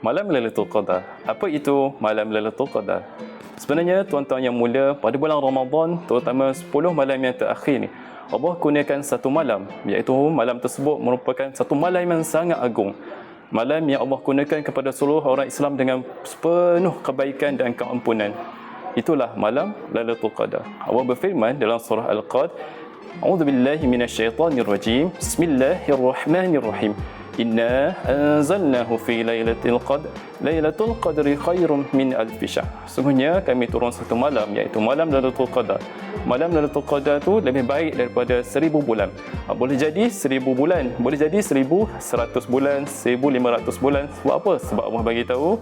Malam Lailatul Qadar. Apa itu malam Lailatul Qadar? Sebenarnya tuan-tuan yang mulia, pada bulan Ramadan, terutama 10 malam yang terakhir ni, Allah kurniakan satu malam, iaitu malam tersebut merupakan satu malam yang sangat agung. Malam yang Allah kurniakan kepada seluruh orang Islam dengan penuh kebaikan dan keampunan. Itulah malam Lailatul Qadar. Allah berfirman dalam surah Al-Qad, A'udzubillahi minasyaitonirrajim. Bismillahirrahmanirrahim. Inna anzalnahu fi lailatul qadr. Lailatul qadri khairum min alfi syahr. Sungguhnya kami turun satu malam, iaitu malam Lailatul Qadar. Malam Lailatul Qadar tu lebih baik daripada 1000 bulan. Boleh jadi 1000 bulan, boleh jadi 1100 bulan, 1500 bulan. Sebab apa? Sebab Allah bagi tahu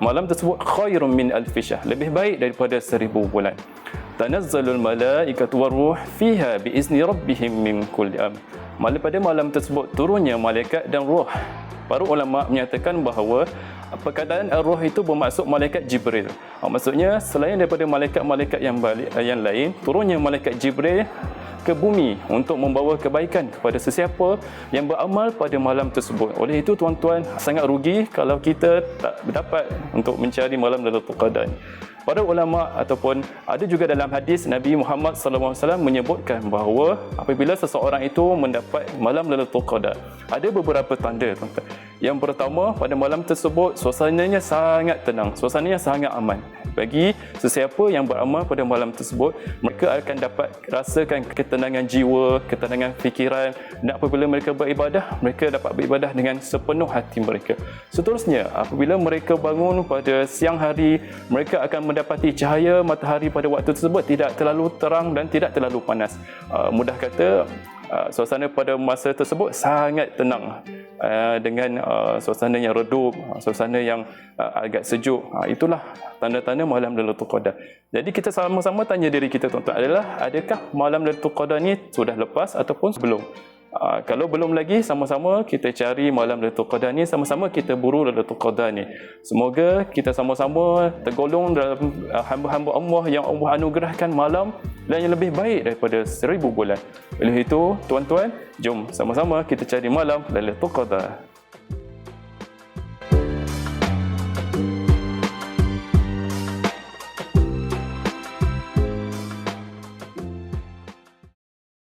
malam tersebut khairum min alfi syahr, lebih baik daripada 1000 bulan. Tanazzalul malaikatu waruh fiha biizni rabbihim min kulli amr. Pada malam tersebut turunnya malaikat dan roh. Para ulama menyatakan bahawa perkataan roh itu bermaksud malaikat Jibril. Maksudnya selain daripada malaikat-malaikat yang lain, turunnya malaikat Jibril ke bumi untuk membawa kebaikan kepada sesiapa yang beramal pada malam tersebut. Oleh itu tuan-tuan, sangat rugi kalau kita tak dapat untuk mencari malam Lailatul Qadar. Para ulama ataupun ada juga dalam hadis Nabi Muhammad SAW menyebutkan bahawa apabila seseorang itu mendapat malam Lailatul Qadar, ada beberapa tanda, tuan-tuan. Yang pertama, pada malam tersebut suasananya sangat tenang, suasananya sangat aman. Bagi sesiapa yang beramal pada malam tersebut, mereka akan dapat rasakan ketenangan jiwa, ketenangan fikiran, dan apabila mereka beribadah, mereka dapat beribadah dengan sepenuh hati mereka. Seterusnya, apabila mereka bangun pada siang hari, mereka akan mendapati cahaya matahari pada waktu tersebut tidak terlalu terang dan tidak terlalu panas. Mudah kata, suasana pada masa tersebut sangat tenang, dengan suasana yang redup, suasana yang agak sejuk. Itulah tanda-tanda malam Lailatul Qadar. Jadi kita sama-sama tanya diri kita, tuan-tuan, adalah adakah malam Lailatul Qadar ni sudah lepas ataupun belum? Kalau belum lagi, sama-sama kita cari malam Lailatul Qadar ni, sama-sama kita buru Lailatul Qadar ni. Semoga kita sama-sama tergolong dalam hamba-hamba Allah yang Allah anugerahkan malam dan yang lebih baik daripada 1000 bulan. Oleh itu, tuan-tuan, jom sama-sama kita cari malam Lailatul Qadar.